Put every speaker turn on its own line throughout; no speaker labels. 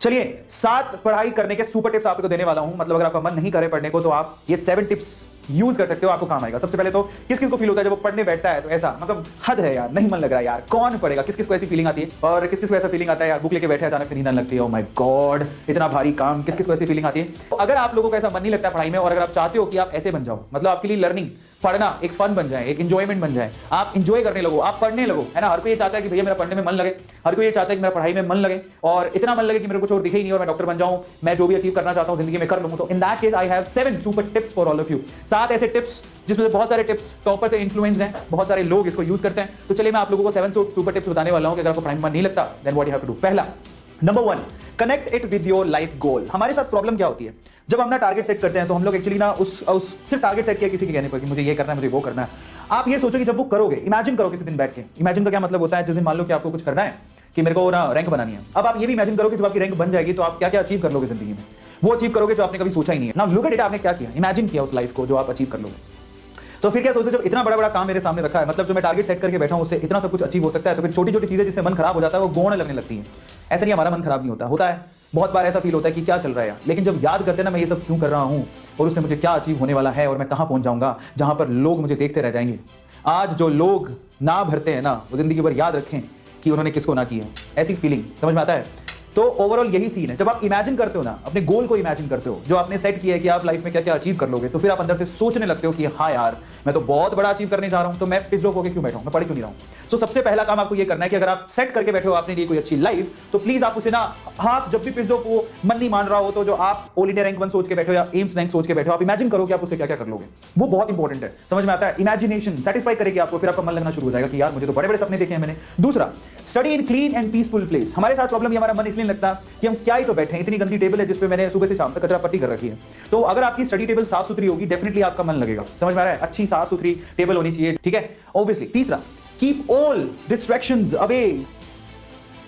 चलिए 7 पढ़ाई करने के सुपर टिप्स आपको देने वाला हूं। मतलब अगर आपका मन नहीं करे पढ़ने को तो आप ये 7 टिप्स यूज कर सकते हो, आपको काम आएगा। सबसे पहले तो किस किस को फील होता है जब वो पढ़ने बैठता है तो ऐसा मतलब हद है यार, नहीं मन लग रहा है यार, कौन पढ़ेगा। किस किस को ऐसी फीलिंग आती है और किस किस को ऐसा फीलिंग आता है यार बुक लेके बैठे अचानक से नींद आने लगती है, ओह माय गॉड इतना भारी काम। किस किस को ऐसी फीलिंग आती है। तो अगर आप लोगों को ऐसा मन नहीं लगता पढ़ाई में और अगर आप चाहते हो कि आप ऐसे बन जाओ, मतलब आपके लिए लर्निंग पढ़ना एक फन बन जाए, एक एंजॉयमेंट बन जाए, आप एंजॉय करने लगो, आप पढ़ने लगो, है ना। हर कोई ये चाहता है कि भैया मेरा पढ़ने में मन लगे, हर कोई ये चाहता है कि मेरा पढ़ाई में मन लगे और इतना मन लगे कि मेरे को कुछ और दिखे ही नहीं और मैं डॉक्टर बन जाऊं, मैं जो भी अचीव करना चाहता हूं जिंदगी में कर लूं। तो इन that case I have 7 super tips for all of you. 7 ऐसे टिप्स जिसमें से बहुत सारे टिप्स टॉपर से इन्फ्लुएंस हैं, बहुत सारे लोग इसको यूज करते हैं। तो चलिए मैं आप लोगों को 7 सुपर टिप्स बताने वाला हूं कि अगर आपको पढ़ाई में मन नहीं लगता then what you have to do. पहला, number 1, connect it with your life goal. हमारे साथ प्रॉब्लम क्या होती है, जब हम ना टारगेट सेट करते हैं तो हम लोग एक्चुअली ना उस सिर्फ टारगेट सेट किया किसी के कहने पर कि मुझे ये करना है, मुझे वो करना है। आप ये सोचो कि जब वो करोगे, इमेजिन करो किसी दिन बैठ के। इमेजिन का क्या मतलब होता है, जिस दिन मान लो कि आपको कुछ करना है कि मेरे को ना रैंक बनानी है। अब आप ये भी इमेजिन करो कि जब आपकी रैंक बन जाएगी तो आप क्या क्या अचीव कर लोगे जिंदगी में, वो अचीव करोगे जो आपने कभी सोचा ही नहीं है। नाउ लुक एट इट, आपने क्या किया, इमेजिन किया उस लाइफ को जो आप अचीव कर लोगे। तो फिर क्या सोचो, जब इतना बड़ा बड़ा काम मेरे सामने रखा है, मतलब जो मैं टारगेट सेट करके बैठा हूं उससे इतना सब कुछ अचीव हो सकता है, तो फिर छोटी छोटी चीजें जिससे मन खराब हो जाता है वो गौण लगने लगती है। ऐसा नहीं हमारा मन खराब नहीं होता, होता है बहुत बार ऐसा फील होता है कि क्या चल रहा है यार, लेकिन जब याद करते हैं ना मैं ये सब क्यों कर रहा हूं और उससे मुझे क्या अचीव होने वाला है और मैं कहां पहुंच जाऊंगा जहां पर लोग मुझे देखते रह जाएंगे। आज जो लोग ना भरते हैं ना वो जिंदगी भर याद रखें कि उन्होंने किसको ना किया, ऐसी फीलिंग समझ में आता है। तो ओवरऑल यही सीन है, जब आप इमेजिन करते हो ना, अपने गोल को इमेजिन करते हो जो आपने सेट किया है कि आप लाइफ में क्या क्या अचीव कर लोगे, तो फिर आप अंदर से सोचने लगते हो कि हाँ यार मैं तो बहुत बड़ा अचीव करने जा रहा हूं, तो मैं पिछड़ो होकर क्यों बैठा हूं, मैं पढ़ क्यों नहीं रहा हूं। सो सबसे पहला काम आपको ये करना है कि अगर आप सेट करके बैठे हो अपने लिए कोई अच्छी लाइफ, तो प्लीज आप उसे ना, हाँ जब भी पिछड़ो को मन नहीं मान रहा हो तो जो आप ऑल इंडिया रैंक 1 सोच के बैठे हो या एम्स रैंक सोच के बैठे हो, आप इमेजिन करो कि आप उससे क्या क्या कर लोगे। वो बहुत इंपॉर्टेंट है, समझ में आता है। इमेजिनेशन सेटिस्फाई करेगी आपको, फिर आपका मन लगना शुरू हो जाएगा कि यार मुझे तो बड़े बड़े सपने देखे हैं मैंने। दूसरा, study in clean and peaceful place. हमारे साथ प्रॉब्लम ये, हमारा मन इसलिए लगता है कि हम क्या ही तो बैठे हैं, इतनी गंदी टेबल है जिसपे मैंने सुबह से शाम तक कचरा पट्टी कर रखी है। तो अगर आपकी स्टडी टेबल साफ सुथरी होगी डेफिनेटली आपका मन लगेगा, समझ में आ रहा है। अच्छी साफ सुथरी टेबल होनी चाहिए, ठीक है ऑब्वियसली। तीसरा, keep all distractions away,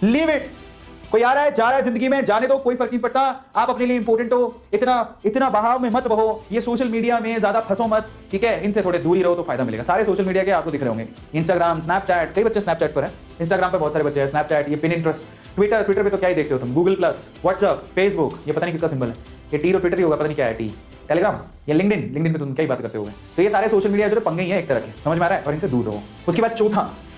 leave it. कोई आ रहा है जा रहा है जिंदगी में, जाने दो, कोई फर्क नहीं पड़ता। आप अपने लिए इंपॉर्टेंट हो, इतना बहाव में मत बहो, ये सोशल मीडिया में ज्यादा फंसो मत, ठीक है इनसे थोड़े दूर ही रहो तो फायदा मिलेगा। सारे सोशल मीडिया के आपको दिख रहे होंगे, इंस्टाग्राम, स्नैपचैट, कई बच्चे स्नैपचैट पर है, इंस्टाग्राम पर बहुत सारे बच्चे हैं, स्नैपचैट, ये पिनिंटरेस्ट, ट्विटर पे तो क्या ही देखते हो तुम, गूगल प्लस, व्हाट्सएप, फेसबुक, ये पता नहीं किसका सिंबल है, ये टी तो ट्विटर ही होगा, पता नहीं क्या है टी, टेलीग्राम या लिंक्डइन पे तुम क्या ही बात करते हो। तो ये सारे सोशल मीडिया जो पंगे ही है एक तरह के, समझ में आ रहा है, और इनसे दूर रहो। उसके बाद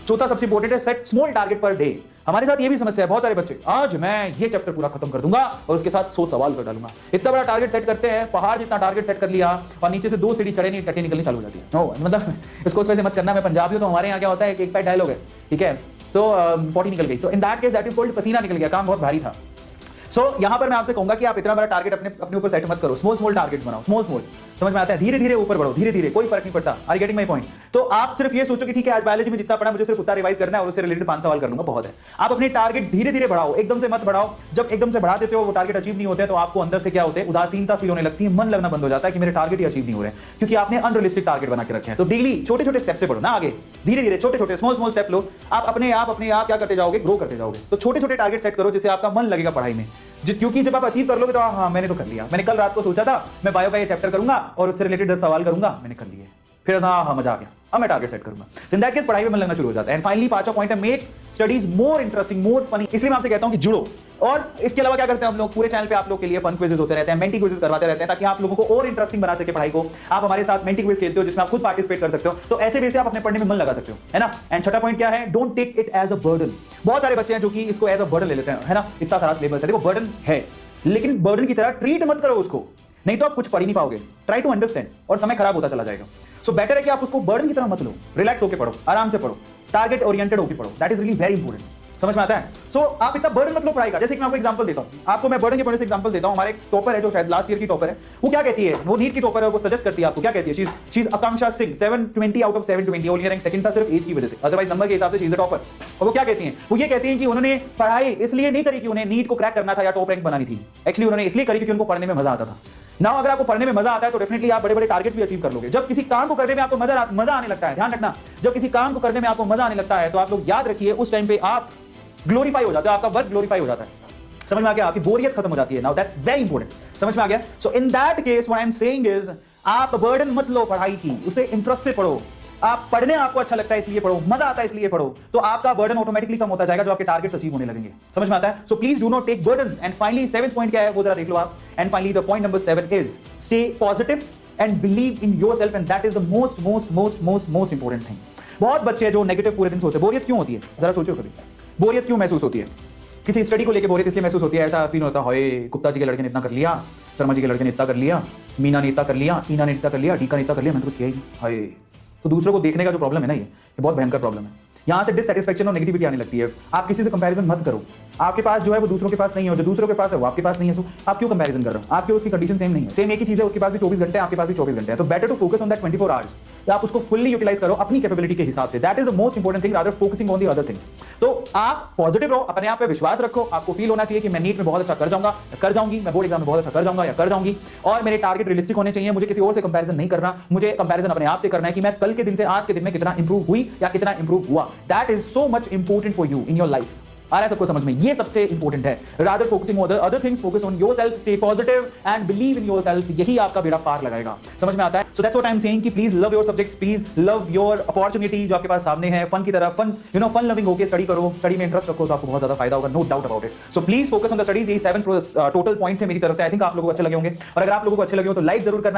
चौथा सबसे इंपॉर्टेंट है, set small target per day. हमारे साथ ये भी समस्या है, बहुत सारे बच्चे आज मैं ये चैप्टर पूरा खत्म कर दूंगा और उसके साथ 100 सवाल कर डालूंगा। इतना बड़ा टारगेट सेट करते हैं, पहाड़ जितना टारगेट सेट कर लिया और नीचे से 2 सीढ़ी चढ़े नहीं टट्टी निकलनी चालू हो जाती है। मतलब इसको वैसे मत करना, मैं पंजाबी हूं तो हमारे यहाँ क्या होता है एक पैट डायलॉग है, ठीक है, तो पॉटी निकल गई। So in that case that is called पसीना निकल गया, काम बहुत भारी था। सो यहां पर मैं आपसे कहूंगा कि आप इतना बड़ा टारगेट अपने ऊपर सेट मत करो, स्मॉल टारगेट बनाओ, स्मॉल समझ में आता है, धीरे धीरे ऊपर बढ़ो, धीरे धीरे, कोई फर्क नहीं पड़ता। Are getting my point. तो आप सिर्फ ये सोचो कि ठीक है आज बायोलॉजी में जितना पढ़ा मुझे सिर्फ उतना रिवाइज करना है और उससे रिलेटेड 5 सवाल कर लूंगा, बहुत है। आप अपने टारगेट धीरे धीरे बढ़ाओ, एकदम से मत बढ़ाओ। जब एकदम से बढ़ा देते हो वो टारगेट अचीव नहीं होते तो आपको अंदर से क्या होता है, उदासीनता फील होने लगती है, मन लगना बंद हो जाता है कि मेरे टारगेट ही अचीव नहीं हो रहे, क्योंकि आपने अनरियलिस्टिक टारगेट बना के रखे हैं। तो डेली छोटे छोटे स्टेप से बढ़ो ना, आगे धीरे धीरे छोटे छोटे स्मॉल स्टेप लो। आप अपने आप क्या करते जाओगे, ग्रो करते जाओगे। तो छोटे छोटे टारगेट सेट करो जिससे आपका मन लगेगा पढ़ाई में, क्योंकि जब आप अचीव कर लोगे तो हाँ मैंने तो कर लिया, मैंने कल रात को सोचा था मैं बायो का ये चैप्टर करूंगा और उससे रिलेटेड 10 सवाल करूंगा, मैंने कर लिए, फिर हाँ मजा आ गया, अब मैं टारगेट सेट करूंगा। इन दैट केस पढ़ाई में मन लगना शुरू हो जाता है। एंड फाइनली 5वां पॉइंट है, make studies more interesting, more funny. इसलिए मैं आपसे कहता हूं कि जुड़ो। और इसके अलावा क्या करते हैं हम लोग, पूरे चैनल पे आप लोग के लिए फन क्विज़ेस होते रहते हैं, मेंटी क्विज़ेस करवाते रहते हैं ताकि आप लोगों को और इंटरेस्टिंग बना सके पढ़ाई को। आप हमारे साथ मेंटी क्विज खेलते हो जिसमें आप खुद पार्टिसिपेट कर सकते हो, तो ऐसे वैसे आप अपने पढ़ने में मन लगा सकते हो, है ना। एंड छठा पॉइंट क्या है, don't take it as a burden. बहुत सारे बच्चे हैं जो कि इसको एज अ बर्डन ले लेते हैं, है ना, इतना सारा सिलेबस है, देखो बर्डन है लेकिन बर्डन की तरह ट्रीट मत करो उसको, नहीं तो आप कुछ पढ़ ही नहीं पाओगे। ट्राई टू अंडरस्टैंड और समय खराब होता चला जाएगा। सो बेटर है कि आप उसको बर्डन की तरह मत लो, रिलैक्स होकर पढ़ो, आराम से पढ़ो, टारगेट ओरिएंटेड होकर पढ़ो, that is really very important, समझ में आता है। सो आप इतना बर्डन मत लो पढ़ाई का। जैसे कि मैं आपको एग्जांपल देता हूं, आपको मैं बर्डन के पढ़ने से एग्जांपल देता हूं। हमारे एक टॉपर है जो शायद लास्ट ईयर की टॉपर है, वो क्या कहती है, वो नीट की टॉपर है, वो सजेस्ट करती है आपको, क्या कहती है, she is Akanksha Singh, 720 out of 720, all India rank second था सिर्फ एज की वजह से, अदरवाइज नंबर के हिसाब से शी इज द टॉपर। और वो क्या कहती हैं, वो ये कहती हैं कि उन्होंने पढ़ाई इसलिए नहीं करी कि उन्हें नीट को क्रैक करना था या टॉप रैंक बनानी थी, एक्चुअली उन्होंने इसलिए करी क्योंकि उनको पढ़ने में मजा आता था। ना अगर आपको पढ़ने में मजा आता है तो डेफिनेटली आप बड़े बड़े टारगेट्स भी अचीव कर लोगे। जब किसी काम को करने में आपको मजा आने लगता है, ध्यान रखना, जब किसी काम को करने में आपको मजा आने लगता है तो आप लोग याद रखिए उस टाइम पे आप ग्लोरीफाई हो जाते हो, आपका वर्क ग्लोरीफाई हो जाता है, समझ में आ गया, आपकी बोरियत खत्म हो जाती है। नाउ दैट्स वेरी इंपॉर्टेंट, समझ में आ गया। So in that case what I am saying is, आप बर्डन मत लो पढ़ाई की, उसे इंटरेस्ट से पढ़ो, आप पढ़ने आपको अच्छा लगता है इसलिए पढ़ो, मजा आता है इसलिए पढ़ो, तो आपका बर्डन ऑटोमेटिकली कम होता जाएगा, जो आपके टारगेट्स अचीव होने लगेंगे। समझ में आता है? So please do not take burden. And finally 7th point क्या है वो जरा देख लो आप। And finally the point number 7 is stay positive and believe in yourself, and that is the most most most most most important thing. बहुत बच्चे हैं जो नेगेटिव पूरे दिन सोचते हैं। बोरियत क्यों होती है? जरा सोचो कभी, बोरियत क्यों महसूस होती है? किसी स्टडी को लेकर बोरियत इसलिए महसूस होती है, ऐसा फील होता है गुप्ता जी के लड़के ने इतना कर लिया, शर्मा जी के लड़के ने इतना कर लिया, मीना ने इतना कर लिया, ईना ने इतना कर लिया, डीका ने इतना कर लिया, मैंने तो कुछ किया ही नहीं, हाय। तो दूसरों को देखने का जो प्रॉब्लम है ना, ये बहुत भयंकर प्रॉब्लम है। यहां से डिससैटिस्फैक्शन और नेगेटिविटी आने लगती है। आप किसी से कंपैरिजन मत करो। आपके पास जो है वो दूसरों के पास नहीं है, जो दूसरों के पास है वो आपके पास नहीं है। सो आप क्यों कंपैरिजन कर रहे हो? आपके उसकी कंडीशन सेम नहीं है, सेम एक ही चीज है, उसके पास भी 24 घंटे है, आपके पास भी 24 घंटे है। तो better to focus on that 24 hours, आप उसको फुल्ली यूटिलाइज करो अपनी कैपेबिलिटी के हिसाब से। That is the most important thing rather focusing on the other things. तो आप पॉजिटिव रहो, अपने आप पे विश्वास रखो। आपको फील होना चाहिए कि मैं नीट में बहुत अच्छा कर जाऊंगा, कर जाऊंगी, मैं बोर्ड एग्जाम में बहुत अच्छा कर जाऊंगा या कर जाऊंगी, और मेरे टारगेट रियलिस्टिक होने चाहिए। मुझे किसी और से कंपैरिजन नहीं करना, मुझे कंपैरिजन अपने आप से करना है कि मैं कल के दिन से आज के दिन में कितना इंप्रूव हुई या कितना इंप्रूव हुआ। That is so much important for you in your life. आ रहा है सबको समझ में? ये सबसे इंपॉर्टेंट है। Rather focusing on other things, focus on yourself, stay positive and believe in yourself. यही आपका बेड़ा पार लगाएगा। समझ में आता है? So that's what I am saying कि please love your subjects, please love your opportunity जो आपके पास सामने है। फन की तरह, फन फन लविंग होकर स्टडी करो, स्टडी में इंटरेस्ट रखो तो आपको बहुत ज्यादा फायदा होगा, no doubt about it. So please focus on the studies. यही 7 टोटल पॉइंट थे मेरी तरफ से। आई थिंक आप लोगों को अच्छे लगे होंगे, और अगर आप लोगों को अच्छे लगे हो तो लाइक जरूर करना।